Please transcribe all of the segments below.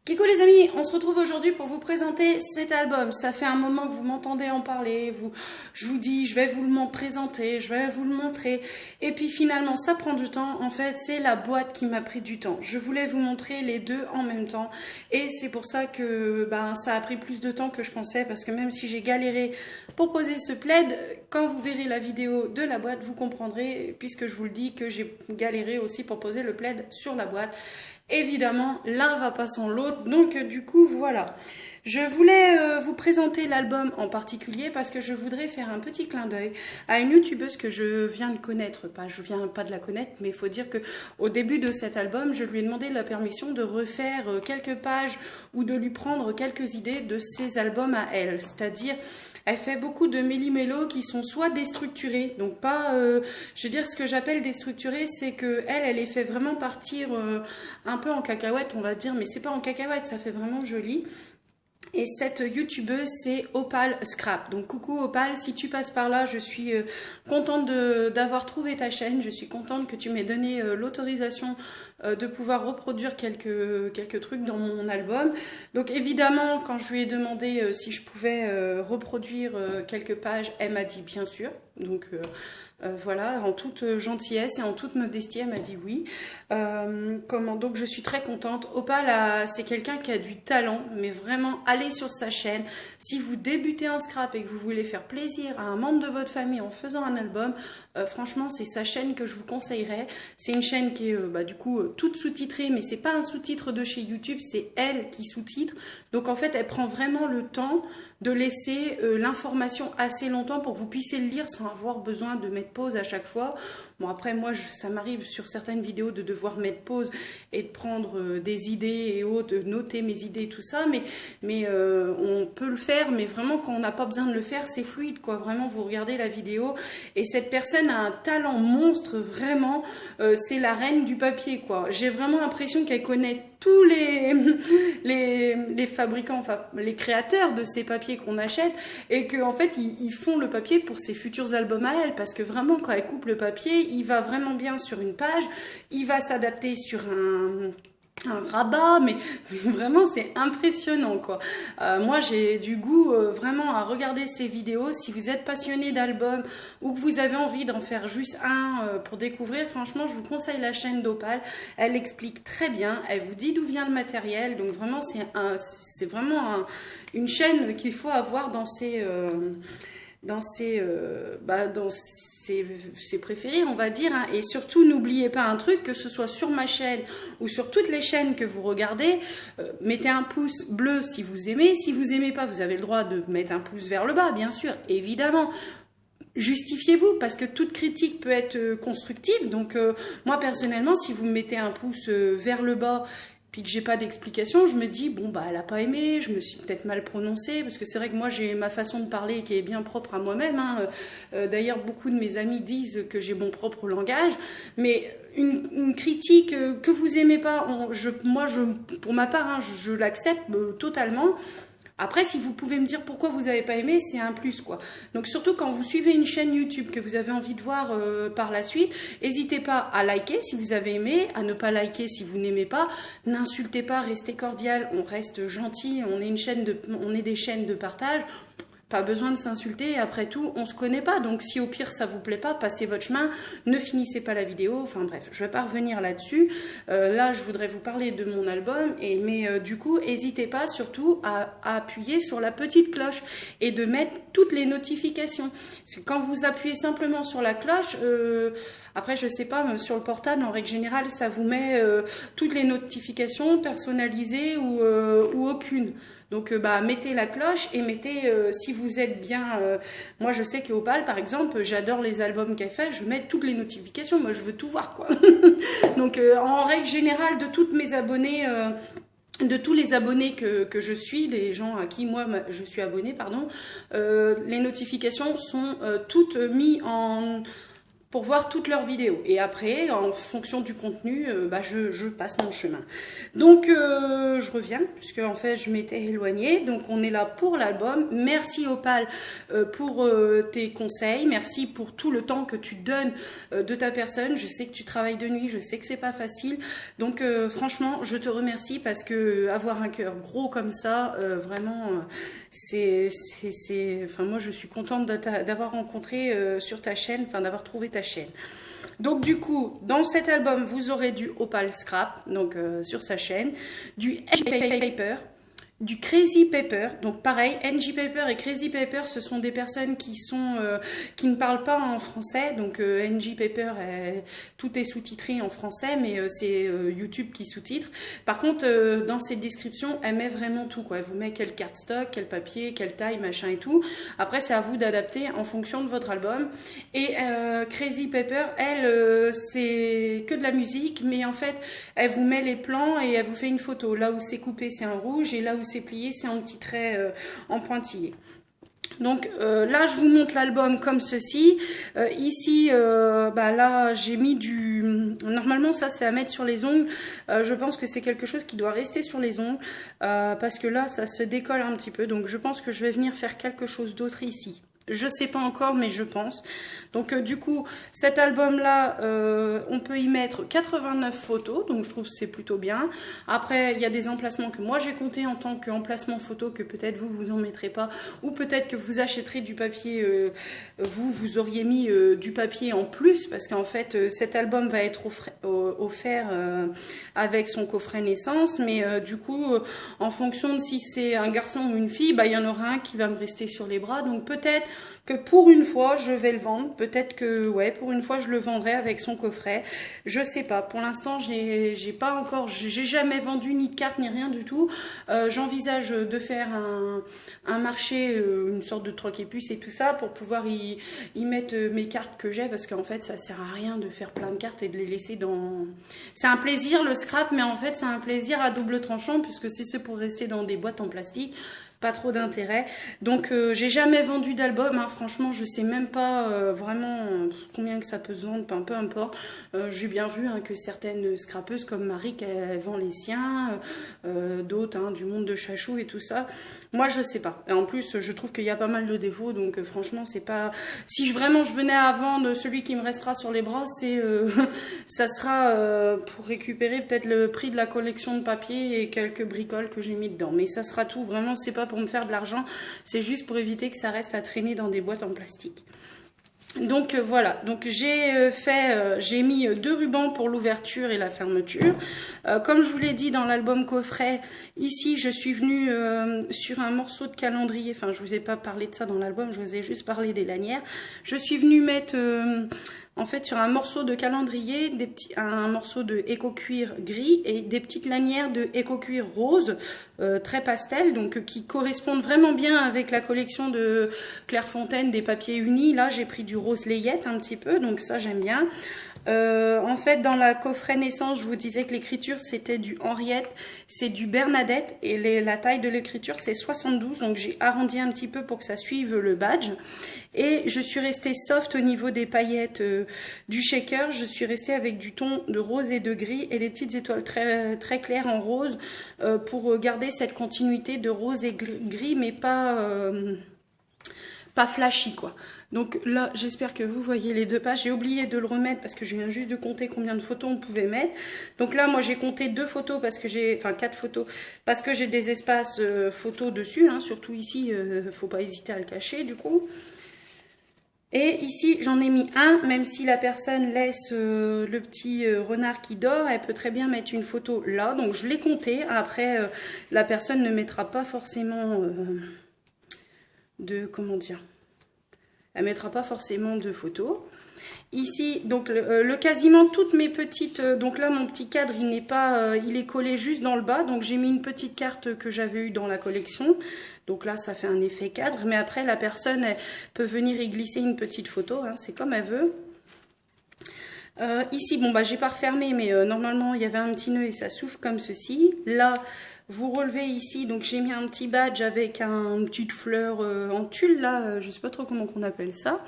Kiko les amis, on se retrouve aujourd'hui pour vous présenter cet album. Ça fait un moment que vous m'entendez en parler, je vous dis je vais vous le présenter, je vais vous le montrer. Et puis finalement ça prend du temps, en fait c'est la boîte qui m'a pris du temps. Je voulais vous montrer les deux en même temps et c'est pour ça que ça a pris plus de temps que je pensais. Parce que même si j'ai galéré pour poser ce plaid, quand vous verrez la vidéo de la boîte vous comprendrez, puisque je vous le dis, que j'ai galéré aussi pour poser le plaid sur la boîte. Évidemment, l'un va pas sans l'autre, donc du coup, voilà. Je voulais vous présenter l'album en particulier parce que je voudrais faire un petit clin d'œil à une youtubeuse que je viens de connaître. Je viens pas de la connaître, mais il faut dire que au début de cet album, je lui ai demandé la permission de refaire quelques pages ou de lui prendre quelques idées de ses albums à elle. C'est-à-dire, elle fait beaucoup de méli-mélo qui sont soit déstructurés, donc pas, je veux dire, ce que j'appelle déstructuré, c'est que elle les fait vraiment partir un peu en cacahuète, on va dire, mais c'est pas en cacahuète, ça fait vraiment joli. Et cette youtubeuse, c'est Opal Scrap. Donc coucou Opal, si tu passes par là, je suis contente d'avoir trouvé ta chaîne. Je suis contente que tu m'aies donné l'autorisation de pouvoir reproduire quelques trucs dans mon album. Donc évidemment, quand je lui ai demandé si je pouvais reproduire quelques pages, elle m'a dit bien sûr. Donc voilà, en toute gentillesse et en toute modestie, elle m'a dit oui. Donc je suis très contente. Opal, c'est quelqu'un qui a du talent, mais vraiment, allez sur sa chaîne. Si vous débutez en scrap et que vous voulez faire plaisir à un membre de votre famille en faisant un album, franchement, c'est sa chaîne que je vous conseillerais. C'est une chaîne qui est du coup toute sous-titrée, mais c'est pas un sous-titre de chez YouTube, c'est elle qui sous-titre. Donc en fait, elle prend vraiment le temps de laisser l'information assez longtemps pour que vous puissiez le lire sans avoir besoin de mettre pause à chaque fois. Bon, après moi ça m'arrive sur certaines vidéos de devoir mettre pause et de prendre des idées et autres, de noter mes idées et tout ça, mais on peut le faire, mais vraiment quand on n'a pas besoin de le faire, c'est fluide quoi. Vraiment, vous regardez la vidéo et cette personne a un talent monstre, vraiment, c'est la reine du papier quoi. J'ai vraiment l'impression qu'elle connaît tous les fabricants, enfin les créateurs de ces papiers qu'on achète, et qu'en fait ils font le papier pour ses futurs albums à elle, parce que vraiment quand elle coupe le papier, il va vraiment bien sur une page, il va s'adapter sur un rabat, mais vraiment c'est impressionnant quoi. Moi j'ai du goût vraiment à regarder ces vidéos. Si vous êtes passionné d'albums ou que vous avez envie d'en faire juste un pour découvrir, franchement je vous conseille la chaîne d'Opal. Elle explique très bien, elle vous dit d'où vient le matériel, donc vraiment c'est vraiment une chaîne qu'il faut avoir dans ses préférés, on va dire, hein. Et surtout, n'oubliez pas un truc, que ce soit sur ma chaîne ou sur toutes les chaînes que vous regardez, mettez un pouce bleu si vous aimez. Si vous aimez pas, vous avez le droit de mettre un pouce vers le bas, bien sûr, évidemment. Justifiez-vous, parce que toute critique peut être constructive. Donc moi personnellement, si vous me mettez un pouce vers le bas puis que j'ai pas d'explication, je me dis bon elle a pas aimé, je me suis peut-être mal prononcée, parce que c'est vrai que moi j'ai ma façon de parler qui est bien propre à moi-même, hein. D'ailleurs beaucoup de mes amis disent que j'ai mon propre langage, mais une critique que vous aimez pas, pour ma part, hein, je l'accepte totalement. Après, si vous pouvez me dire pourquoi vous n'avez pas aimé, c'est un plus quoi. Donc surtout quand vous suivez une chaîne YouTube que vous avez envie de voir par la suite, n'hésitez pas à liker si vous avez aimé, à ne pas liker si vous n'aimez pas. N'insultez pas, restez cordial, on reste gentil, on est des chaînes de partage. Pas besoin de s'insulter, après tout, on se connaît pas, donc si au pire ça vous plaît pas, passez votre chemin, ne finissez pas la vidéo, enfin bref, je vais pas revenir là-dessus. Là, je voudrais vous parler de mon album, mais du coup, n'hésitez pas surtout à appuyer sur la petite cloche et de mettre toutes les notifications. Parce que quand vous appuyez simplement sur la cloche, après je sais pas, sur le portable, en règle générale, ça vous met toutes les notifications personnalisées ou aucune. Donc mettez la cloche et mettez, si vous êtes bien, moi je sais qu'Opal par exemple, j'adore les albums qu'elle fait, je mets toutes les notifications, moi je veux tout voir quoi. Donc en règle générale de toutes mes abonnés, de tous les abonnés que je suis, les gens à qui moi je suis abonnée, pardon, les notifications sont toutes mises pour voir toutes leurs vidéos. Et après, en fonction du contenu, je passe mon chemin. Donc, je reviens, puisque en fait, je m'étais éloignée. Donc, on est là pour l'album. Merci Opal pour tes conseils. Merci pour tout le temps que tu donnes de ta personne. Je sais que tu travailles de nuit, je sais que c'est pas facile. Donc, franchement, je te remercie parce que avoir un cœur gros comme ça, vraiment, enfin, moi, je suis contente d'avoir rencontré sur ta chaîne, enfin, d'avoir trouvé ta chaîne. Donc du coup, dans cet album, vous aurez du Opal Scrap, donc sur sa chaîne, du NG Paper, du Crazy Paper. Donc pareil, NG Paper et Crazy Paper, ce sont des personnes qui ne parlent pas en français. Donc NG Paper, tout est sous-titré en français, mais c'est YouTube qui sous-titre. Par contre, dans cette description, elle met vraiment tout, quoi. Elle vous met quelle carte stock, quel papier, quelle taille, machin et tout. Après, c'est à vous d'adapter en fonction de votre album. Et Crazy Paper, elle, c'est que de la musique, mais en fait, elle vous met les plans et elle vous fait une photo. Là où c'est coupé, c'est en rouge, et là où c'est plié, c'est en petits traits en pointillé. Donc là, je vous montre l'album comme ceci. Ici, là, j'ai mis du... Normalement, ça, c'est à mettre sur les ongles. Je pense que c'est quelque chose qui doit rester sur les ongles. Parce que là, ça se décolle un petit peu. Donc, je pense que je vais venir faire quelque chose d'autre ici. Je sais pas encore, mais je pense. Donc du coup, cet album-là, on peut y mettre 89 photos, donc je trouve que c'est plutôt bien. Après, il y a des emplacements que moi j'ai compté en tant qu'emplacement photo, que peut-être vous en mettrez pas, ou peut-être que vous achèterez du papier, vous auriez mis du papier en plus, parce qu'en fait, cet album va être offert avec son coffret naissance, mais du coup, en fonction de si c'est un garçon ou une fille, il y en aura un qui va me rester sur les bras, donc peut-être que pour une fois je vais le vendre, peut-être que pour une fois je le vendrai avec son coffret, je sais pas. Pour l'instant j'ai jamais vendu ni de carte ni rien du tout. J'envisage de faire un marché, une sorte de troc et puce et tout ça, pour pouvoir y mettre mes cartes que j'ai, parce qu'en fait ça sert à rien de faire plein de cartes et de les laisser dans... C'est un plaisir le scrap, mais en fait c'est un plaisir à double tranchant, puisque si c'est pour rester dans des boîtes en plastique, pas trop d'intérêt. Donc j'ai jamais vendu d'album, hein. Franchement je sais même pas vraiment combien que ça peut se vendre, peu importe. J'ai bien vu que certaines scrapeuses comme Marie, elle vend les siens, d'autres du monde de Chachou et tout ça. Moi je sais pas. Et en plus je trouve qu'il y a pas mal de défauts, donc franchement c'est pas... Si vraiment je venais à vendre celui qui me restera sur les bras, c'est ça sera pour récupérer peut-être le prix de la collection de papier et quelques bricoles que j'ai mis dedans. Mais ça sera tout, vraiment c'est pas pour me faire de l'argent, c'est juste pour éviter que ça reste à traîner dans des boîtes en plastique. Donc voilà, donc j'ai mis 2 rubans pour l'ouverture et la fermeture. Comme je vous l'ai dit dans l'album coffret, ici je suis venue sur un morceau de calendrier, enfin je vous ai pas parlé de ça dans l'album, je vous ai juste parlé des lanières. Je suis venue mettre en fait sur un morceau de calendrier un morceau de éco-cuir gris et des petites lanières de éco-cuir rose très pastel, donc qui correspondent vraiment bien avec la collection de Clairefontaine des papiers unis. Là j'ai pris du rose layette un petit peu, donc ça j'aime bien. En fait, dans la coffret naissance, je vous disais que l'écriture c'était du Henriette, c'est du Bernadette, et la taille de l'écriture c'est 72, donc j'ai arrondi un petit peu pour que ça suive le badge. Et je suis restée soft au niveau des paillettes du shaker. Je suis restée avec du ton de rose et de gris et des petites étoiles très, très claires en rose pour garder cette continuité de rose et gris, mais pas flashy quoi. Donc là j'espère que vous voyez les 2 pages. J'ai oublié de le remettre parce que je viens juste de compter combien de photos on pouvait mettre. Donc là moi j'ai compté 2 photos parce que j'ai, enfin 4 photos parce que j'ai des espaces photos dessus, surtout ici, faut pas hésiter à le cacher du coup. Et ici j'en ai mis un, même si la personne laisse le petit renard qui dort, elle peut très bien mettre une photo là, donc je l'ai compté. Après la personne ne mettra pas forcément elle mettra pas forcément de photos. Ici, donc quasiment toutes mes petites, donc là mon petit cadre il n'est pas, il est collé juste dans le bas, donc j'ai mis une petite carte que j'avais eue dans la collection, donc là ça fait un effet cadre, mais après la personne elle peut venir y glisser une petite photo, c'est comme elle veut. Ici, bon j'ai pas refermé, mais normalement il y avait un petit nœud et ça s'ouvre comme ceci. Là, vous relevez ici, donc j'ai mis un petit badge avec une petite fleur en tulle, là, je sais pas trop comment on appelle ça,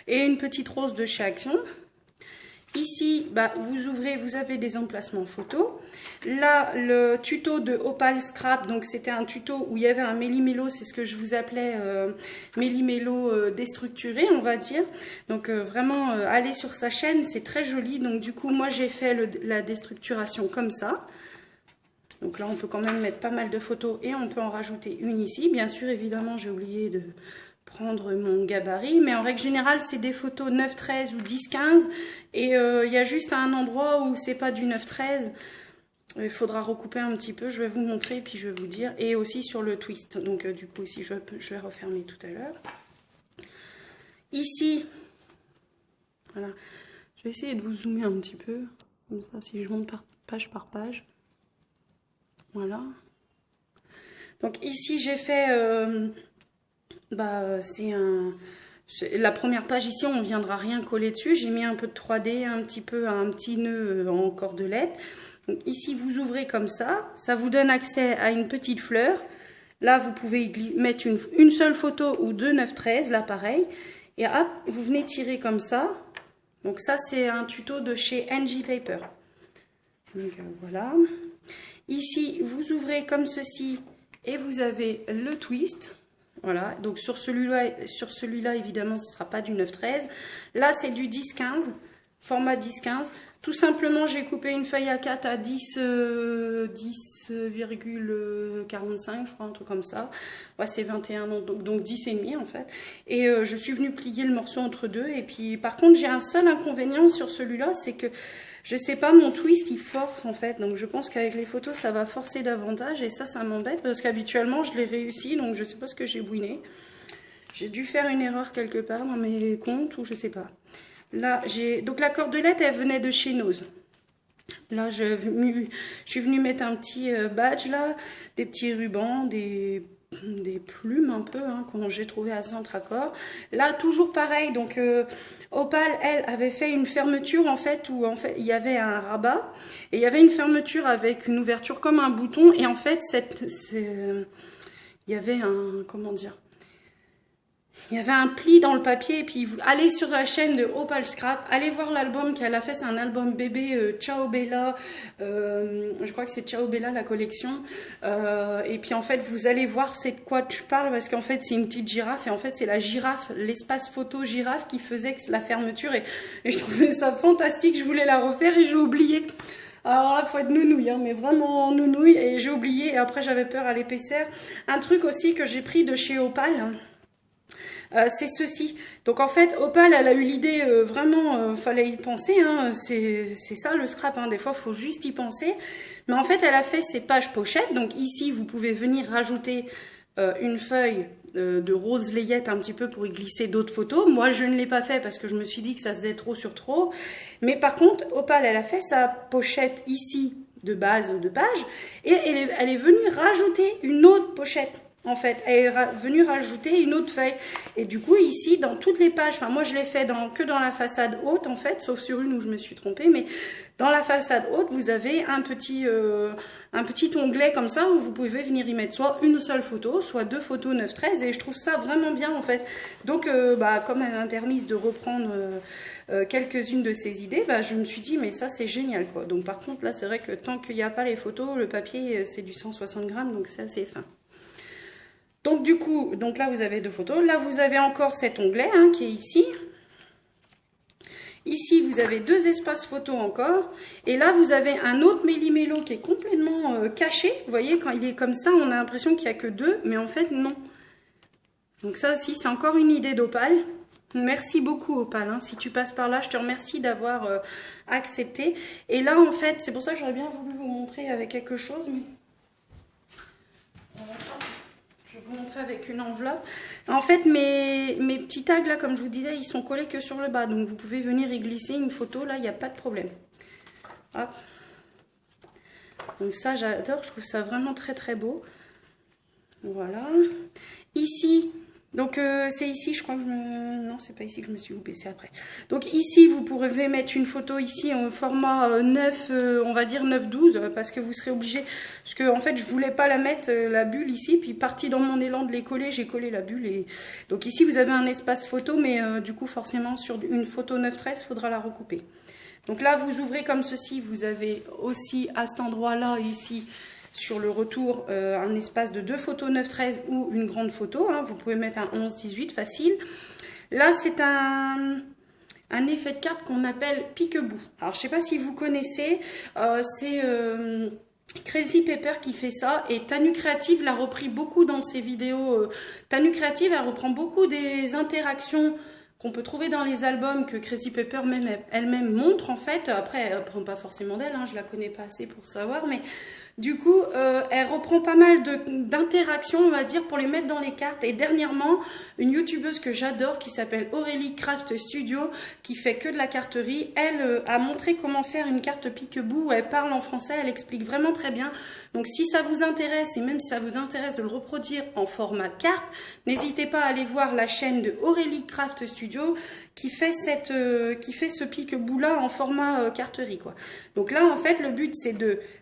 et une petite rose de chez Action. Ici, bah, vous ouvrez, vous avez des emplacements photos. Là, le tuto de Opal Scrap, donc c'était un tuto où il y avait un méli-mélo, c'est ce que je vous appelais méli-mélo déstructuré, on va dire. Donc vraiment, allez sur sa chaîne, c'est très joli. Donc du coup, moi j'ai fait la déstructuration comme ça. Donc là, on peut quand même mettre pas mal de photos et on peut en rajouter une ici. Bien sûr, évidemment, j'ai oublié de prendre mon gabarit, mais en règle générale c'est des photos 9-13 ou 10-15 et il y a juste un endroit où c'est pas du 9-13, il faudra recouper un petit peu, je vais vous montrer puis je vais vous dire, et aussi sur le twist. Donc du coup ici je vais refermer tout à l'heure. Ici, voilà, je vais essayer de vous zoomer un petit peu, comme ça si je monte page par page. Voilà. Donc ici j'ai fait la première page ici, on ne viendra rien coller dessus. J'ai mis un peu de 3D, un petit nœud en cordelette. Donc ici, vous ouvrez comme ça vous donne accès à une petite fleur. Là, vous pouvez mettre une seule photo ou deux 9-13, là pareil. Et hop, vous venez tirer comme ça. Donc ça, c'est un tuto de chez NG Paper. Donc voilà. Ici, vous ouvrez comme ceci et vous avez le twist. Voilà, donc sur celui-là, évidemment, ce ne sera pas du 9-13. Là, c'est du 10-15, format 10-15. Tout simplement, j'ai coupé une feuille A4 à 10,45, je crois, un truc comme ça. Ouais, c'est 21, donc 10,5 en fait. Et je suis venue plier le morceau entre deux. Et puis, par contre, j'ai un seul inconvénient sur celui-là, c'est que je sais pas, mon twist il force en fait, donc je pense qu'avec les photos ça va forcer davantage et ça m'embête parce qu'habituellement je l'ai réussi, donc je sais pas ce que j'ai bouiné. J'ai dû faire une erreur quelque part dans mes comptes ou je sais pas. Là donc la cordelette elle venait de chez Nose. Là je suis venue mettre un petit badge là, des petits rubans, des plumes un peu hein, que j'ai trouvé à Centre-Accord. Là toujours pareil, donc Opal elle avait fait une fermeture en fait où en fait il y avait un rabat et il y avait une fermeture avec une ouverture comme un bouton et en fait il y avait un, comment dire, il y avait un pli dans le papier et puis vous allez sur la chaîne de Opal Scrap, allez voir l'album qu'elle a fait, c'est un album bébé Ciao Bella, je crois que c'est Ciao Bella la collection, et puis en fait vous allez voir c'est de quoi tu parles parce qu'en fait c'est une petite girafe et en fait c'est la girafe, l'espace photo girafe qui faisait la fermeture et je trouvais ça fantastique, je voulais la refaire et j'ai oublié. Alors là, faut être nounouille, hein, mais vraiment nounouille et j'ai oublié et après j'avais peur à l'épaisseur. Un truc aussi que j'ai pris de chez Opal, c'est ceci. Donc en fait, Opal, elle a eu l'idée, vraiment, fallait y penser, hein, c'est ça le scrap, hein, des fois, il faut juste y penser. Mais en fait, elle a fait ses pages pochettes. Donc ici, vous pouvez venir rajouter une feuille de rose layette un petit peu pour y glisser d'autres photos. Moi, je ne l'ai pas fait parce que je me suis dit que ça faisait trop sur trop. Mais par contre, Opal, elle a fait sa pochette ici de base de page et elle est venue rajouter une autre pochette. En fait, elle est venue rajouter une autre feuille. Et du coup, ici, dans toutes les pages, enfin moi je l'ai fait que dans la façade haute, en fait, sauf sur une où je me suis trompée, mais dans la façade haute, vous avez un petit onglet comme ça où vous pouvez venir y mettre soit une seule photo, soit deux photos 9-13, et je trouve ça vraiment bien, en fait. Donc, comme elle m'a permis de reprendre quelques-unes de ces idées, je me suis dit, mais ça, c'est génial, quoi. Donc, par contre, là, c'est vrai que tant qu'il n'y a pas les photos, le papier, c'est du 160 grammes, donc c'est assez fin. Donc du coup, là vous avez deux photos. Là vous avez encore cet onglet hein, qui est ici. Ici vous avez deux espaces photos encore. Et là vous avez un autre méli-mélo qui est complètement caché. Vous voyez, quand il est comme ça, on a l'impression qu'il n'y a que deux. Mais en fait, non. Donc ça aussi, c'est encore une idée d'Opal. Merci beaucoup Opal. Hein. Si tu passes par là, je te remercie d'avoir accepté. Et là, en fait, c'est pour ça que j'aurais bien voulu vous montrer avec quelque chose. Mais... je vais vous montrer avec une enveloppe. En fait, mes petits tags, là, comme je vous disais, ils sont collés que sur le bas. Donc, vous pouvez venir y glisser une photo. Là, il n'y a pas de problème. Hop. Donc, ça, j'adore. Je trouve ça vraiment très, très beau. Voilà. Ici... donc c'est ici, je crois que non, c'est pas ici que je me suis loupée, c'est après. Donc ici, vous pourrez mettre une photo ici en format 9, on va dire 9-12, parce que vous serez obligé, parce que en fait, je voulais pas la mettre, la bulle ici, puis parti dans mon élan de les coller, j'ai collé la bulle. Et donc ici, vous avez un espace photo, mais du coup, forcément, sur une photo 9-13, il faudra la recouper. Donc là, vous ouvrez comme ceci. Vous avez aussi à cet endroit-là, ici, sur le retour, un espace de 2 photos 9-13 ou une grande photo. Hein. Vous pouvez mettre un 11-18, facile. Là, c'est un effet de carte qu'on appelle pique-bout. Alors, je ne sais pas si vous connaissez, c'est Crazy Pepper qui fait ça, et Tanu Creative l'a repris beaucoup dans ses vidéos. Tanu Creative, elle reprend beaucoup des interactions qu'on peut trouver dans les albums que Crazy Pepper elle-même montre en fait. Après, elle reprend pas forcément d'elle, hein, je la connais pas assez pour savoir, mais du coup, elle reprend pas mal d'interactions, on va dire, pour les mettre dans les cartes. Et dernièrement, une youtubeuse que j'adore, qui s'appelle Aurélie Craft Studio, qui fait que de la carterie, elle a montré comment faire une carte pique-bout, où elle parle en français, elle explique vraiment très bien. Donc si ça vous intéresse, et même si ça vous intéresse de le reproduire en format carte, n'hésitez pas à aller voir la chaîne de Aurélie Craft Studio, qui fait ce pique-bout là en format carterie, quoi. Donc là, en fait, le but c'est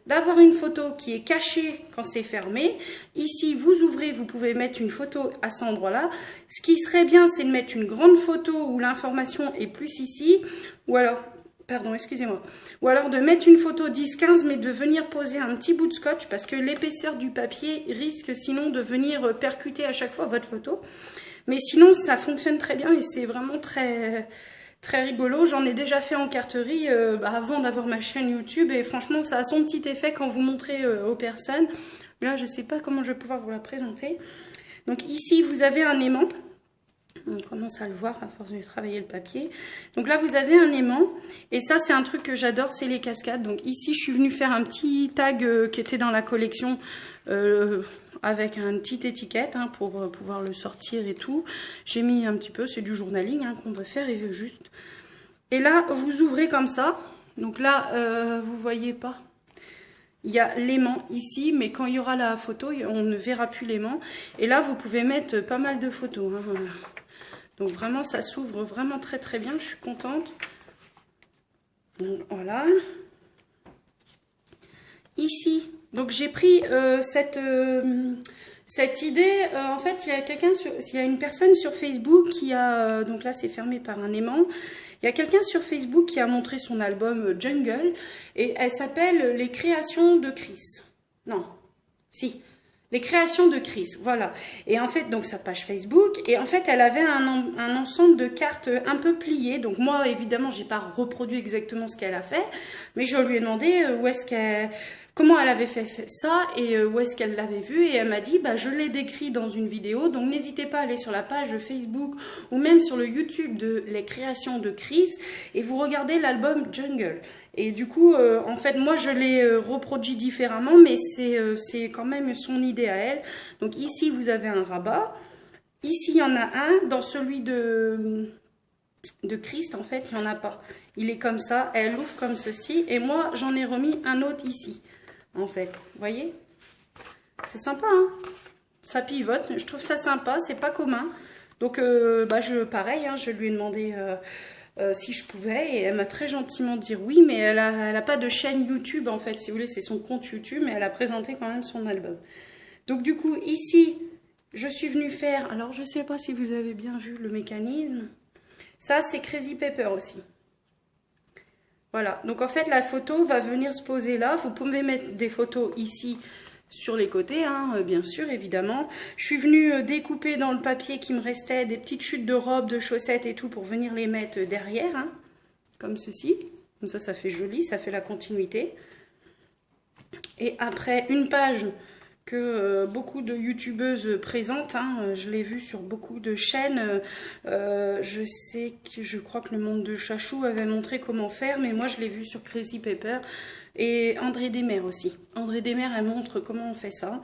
d'avoir une photo qui est cachée quand c'est fermé. Ici, vous ouvrez, vous pouvez mettre une photo à cet endroit-là. Ce qui serait bien, c'est de mettre une grande photo où l'information est plus ici, ou alors, pardon, excusez-moi, ou alors de mettre une photo 10-15, mais de venir poser un petit bout de scotch, parce que l'épaisseur du papier risque sinon de venir percuter à chaque fois votre photo. Mais sinon, ça fonctionne très bien et c'est vraiment très rigolo. J'en ai déjà fait en carterie avant d'avoir ma chaîne YouTube et franchement, ça a son petit effet quand vous montrez aux personnes. Là, je ne sais pas comment je vais pouvoir vous la présenter. Donc ici, vous avez un aimant. On commence à le voir à force de travailler le papier. Donc là, vous avez un aimant. Et ça, c'est un truc que j'adore, c'est les cascades. Donc ici, je suis venue faire un petit tag qui était dans la collection avec une petite étiquette hein, pour pouvoir le sortir et tout. J'ai mis un petit peu, c'est du journaling hein, qu'on va faire et juste. Et là, vous ouvrez comme ça. Donc là, vous voyez pas. Il y a l'aimant ici, mais quand il y aura la photo, on ne verra plus l'aimant. Et là, vous pouvez mettre pas mal de photos. Hein. Donc vraiment, ça s'ouvre vraiment très très bien. Je suis contente. Donc, voilà. Ici, donc j'ai pris cette idée. En fait, il y a une personne sur Facebook qui a, donc là c'est fermé par un aimant. Il y a quelqu'un sur Facebook qui a montré son album Jungle et elle s'appelle Les créations de Chris. Non, si. Les créations de Chris, voilà. Et en fait, donc sa page Facebook, et en fait, elle avait un ensemble de cartes un peu pliées. Donc moi, évidemment, j'ai pas reproduit exactement ce qu'elle a fait, mais je lui ai demandé comment elle avait fait ça et où est-ce qu'elle l'avait vu. Et elle m'a dit, bah, je l'ai décrit dans une vidéo. Donc n'hésitez pas à aller sur la page Facebook ou même sur le YouTube de Les créations de Chris et vous regardez l'album Jungle. Et du coup, en fait, moi, je l'ai reproduit différemment, mais c'est quand même son idée à elle. Donc ici, vous avez un rabat. Ici, il y en a un. Dans celui de Christ, en fait, il n'y en a pas. Il est comme ça. Elle l'ouvre comme ceci. Et moi, j'en ai remis un autre ici, en fait. Vous voyez? C'est sympa, hein? Ça pivote. Je trouve ça sympa. C'est pas commun. Donc, pareil, hein, je lui ai demandé... si je pouvais, et elle m'a très gentiment dit oui, mais elle a pas de chaîne YouTube en fait, si vous voulez, c'est son compte YouTube, mais elle a présenté quand même son album. Donc du coup, ici, je suis venue faire, alors je sais pas si vous avez bien vu le mécanisme, ça c'est Crazy Pepper aussi. Voilà, donc en fait la photo va venir se poser là, vous pouvez mettre des photos ici, sur les côtés, hein, bien sûr, évidemment. Je suis venue découper dans le papier qui me restait des petites chutes de robes, de chaussettes et tout pour venir les mettre derrière, hein, comme ceci. Comme ça fait joli, ça fait la continuité. Et après, une page que beaucoup de youtubeuses présentent, hein, je l'ai vu sur beaucoup de chaînes. Je crois que le monde de Chachou avait montré comment faire, mais moi je l'ai vu sur Crazy Pepper. Et André Desmer aussi. André Desmer, elle montre comment on fait ça.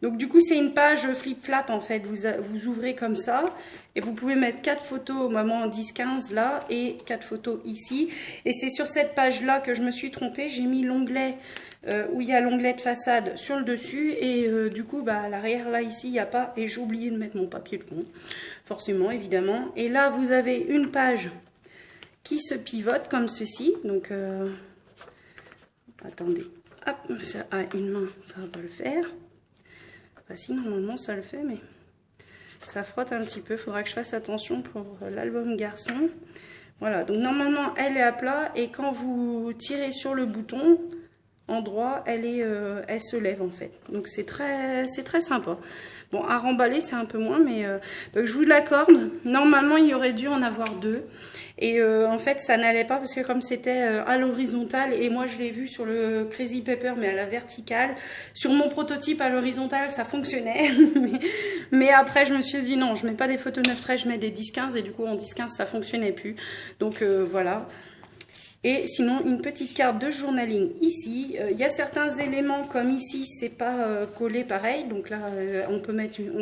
Donc du coup, c'est une page flip-flap en fait. Vous ouvrez comme ça et vous pouvez mettre 4 photos au moment 10-15 là et 4 photos ici. Et c'est sur cette page-là que je me suis trompée. J'ai mis l'onglet où il y a l'onglet de façade sur le dessus. Et du coup, bah, à l'arrière, là, ici, il n'y a pas. Et j'ai oublié de mettre mon papier de fond. Forcément, évidemment. Et là, vous avez une page qui se pivote comme ceci. Donc... attendez, hop, ça a une main, ça va pas le faire. Bah si, normalement ça le fait, mais ça frotte un petit peu. Il faudra que je fasse attention pour l'album garçon. Voilà, donc normalement elle est à plat et quand vous tirez sur le bouton en droit, elle se lève en fait. Donc c'est très sympa. Bon, à remballer c'est un peu moins, mais donc je joue de la corde. Normalement il y aurait dû en avoir 2. Et en fait ça n'allait pas parce que comme c'était à l'horizontale, et moi je l'ai vu sur le Crazy Pepper mais à la verticale, sur mon prototype à l'horizontale ça fonctionnait, mais après je me suis dit non, je mets pas des photos 9-13, je mets des 10-15 et du coup en 10-15 ça fonctionnait plus. Donc voilà. Et sinon, une petite carte de journaling ici. Il y a certains éléments comme ici, c'est pas collé pareil. Donc là, on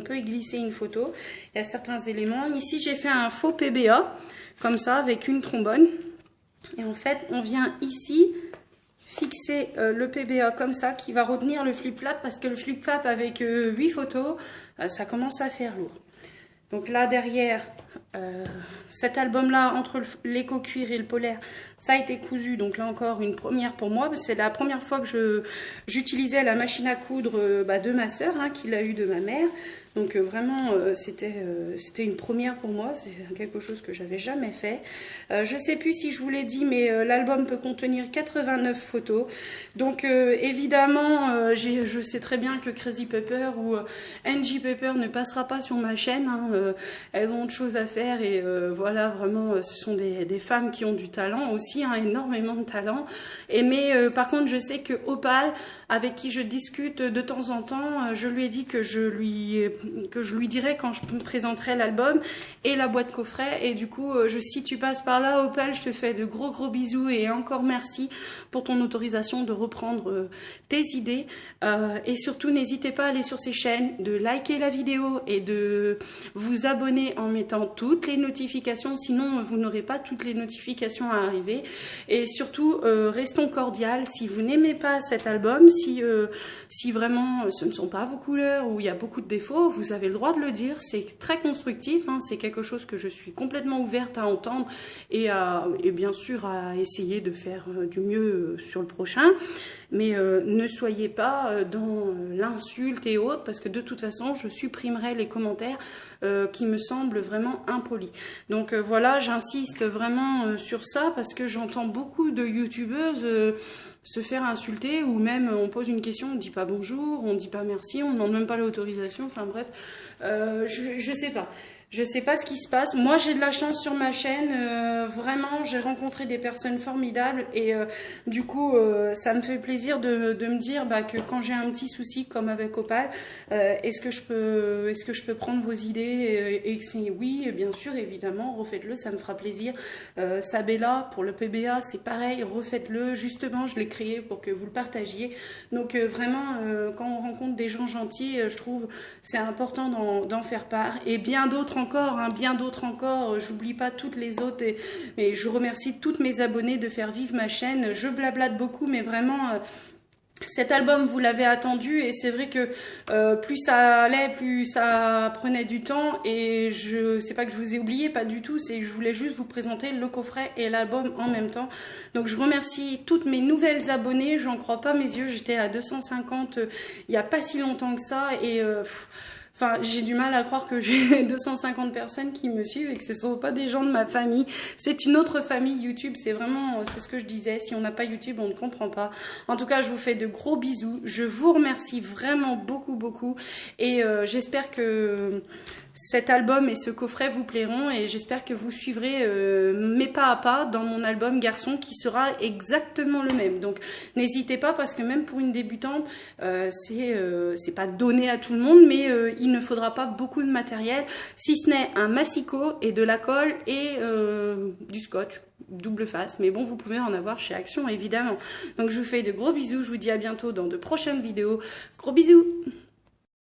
peut y glisser une photo. Il y a certains éléments. Ici, j'ai fait un faux PBA, comme ça, avec une trombone. Et en fait, on vient ici fixer le PBA comme ça, qui va retenir le flip-flap, parce que le flip-flap avec 8 photos, ça commence à faire lourd. Donc là, derrière... cet album là entre l'éco cuir et le polaire, ça a été cousu, donc là encore une première pour moi. C'est la première fois que j'utilisais la machine à coudre de ma soeur, hein, qui l'a eu de ma mère. Donc vraiment c'était une première pour moi, c'est quelque chose que j'avais jamais fait. Je sais plus si je vous l'ai dit, mais l'album peut contenir 89 photos. Donc évidemment je sais très bien que Crazy Pepper ou NG Pepper ne passera pas sur ma chaîne, hein. Elles ont autre chose à faire et voilà, vraiment ce sont des femmes qui ont du talent aussi, hein, énormément de talent. Mais par contre je sais que Opal, avec qui je discute de temps en temps, je lui ai dit que je lui dirai quand je me présenterai l'album et la boîte coffret. Et du coup, si tu passes par là, Opal, je te fais de gros bisous et encore merci pour ton autorisation de reprendre tes idées. Et surtout, n'hésitez pas à aller sur ces chaînes, de liker la vidéo et de vous abonner en mettant toutes les notifications. Sinon, vous n'aurez pas toutes les notifications à arriver. Et surtout, restons cordiales. Si vous n'aimez pas cet album, si vraiment ce ne sont pas vos couleurs ou il y a beaucoup de défauts, vous avez le droit de le dire, c'est très constructif, hein, c'est quelque chose que je suis complètement ouverte à entendre et bien sûr à essayer de faire du mieux sur le prochain. Mais ne soyez pas dans l'insulte et autres, parce que de toute façon, je supprimerai les commentaires qui me semblent vraiment impolis. Donc voilà, j'insiste vraiment sur ça, parce que j'entends beaucoup de youtubeuses se faire insulter, ou même on pose une question, on ne dit pas bonjour, on ne dit pas merci, on ne demande même pas l'autorisation, enfin bref, je sais pas. Je sais pas ce qui se passe. Moi, j'ai de la chance sur ma chaîne. Vraiment, j'ai rencontré des personnes formidables. Et du coup, ça me fait plaisir de me dire que quand j'ai un petit souci, comme avec Opal, est-ce que je peux prendre vos idées et que c'est oui, bien sûr, évidemment, refaites-le, ça me fera plaisir. Sabella, pour le PBA, c'est pareil, refaites-le. Justement, je l'ai créé pour que vous le partagiez. Donc, vraiment, quand on rencontre des gens gentils, je trouve c'est important d'en faire part. Et bien d'autres encore, hein, bien d'autres encore, j'oublie pas toutes les autres, mais je remercie toutes mes abonnés de faire vivre ma chaîne. Je blablate beaucoup, mais vraiment cet album vous l'avez attendu, et c'est vrai que plus ça allait, plus ça prenait du temps, et c'est pas que je vous ai oublié, pas du tout, c'est que je voulais juste vous présenter le coffret et l'album en même temps. Donc je remercie toutes mes nouvelles abonnées, j'en crois pas mes yeux, j'étais à 250 il y a pas si longtemps que ça, et enfin, j'ai du mal à croire que j'ai 250 personnes qui me suivent et que ce ne sont pas des gens de ma famille. C'est une autre famille YouTube, c'est ce que je disais. Si on n'a pas YouTube, on ne comprend pas. En tout cas, je vous fais de gros bisous. Je vous remercie vraiment beaucoup. Et j'espère que cet album et ce coffret vous plairont, et j'espère que vous suivrez mes pas à pas dans mon album garçon, qui sera exactement le même. Donc n'hésitez pas, parce que même pour une débutante, c'est pas donné à tout le monde, mais il ne faudra pas beaucoup de matériel, si ce n'est un massicot et de la colle et du scotch double face, mais bon, vous pouvez en avoir chez Action évidemment. Donc je vous fais de gros bisous, je vous dis à bientôt dans de prochaines vidéos. Gros bisous.